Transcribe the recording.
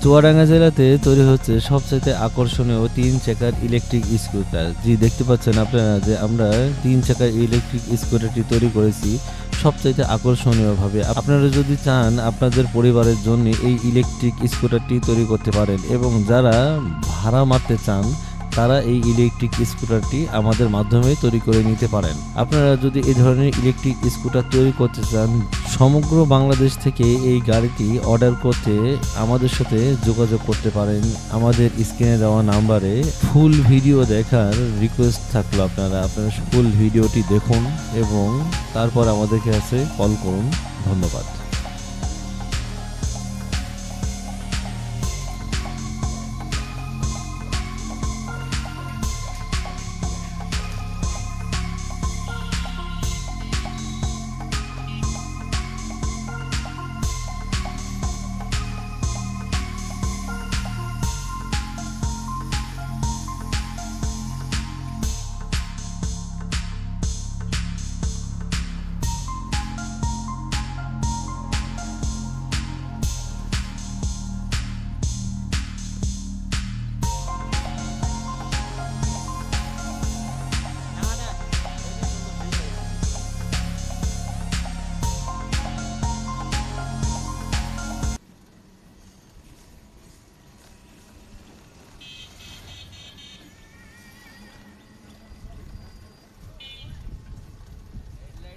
চুয়াডাঙ্গা জেলাতে তৈরি হচ্ছে সবচাইতে আকর্ষণীয় 3 চাকার ইলেকট্রিক স্কুটার। জি, দেখতে পাচ্ছেন আপনারা যে আমরা 3 চাকার ইলেকট্রিক স্কুটারটি তৈরি করেছি সবচাইতে আকর্ষণীয়ভাবে। আপনারা যদি চান আপনাদের পরিবারের জন্য এই ইলেকট্রিক স্কুটারটি তৈরি করতে পারেন, এবং যারা ভাড়া মারতে চান তারা এই ইলেকট্রিক স্কুটারটি আমাদের মাধ্যমে তৈরি করে নিতে পারেন। আপনারা যদি এই ধরনের ইলেকট্রিক স্কুটার তৈরি করতে চান, সমগ্র বাংলাদেশ থেকে এই গাড়িটি অর্ডার করতে আমাদের সাথে যোগাযোগ করতে পারেন। আমাদের স্ক্রিনে দেওয়া নাম্বারে ফুল ভিডিও দেখার রিকোয়েস্ট থাকলো, আপনারা ফুল ভিডিওটি দেখুন এবং তারপর আমাদের কাছে কল করুন। ধন্যবাদ।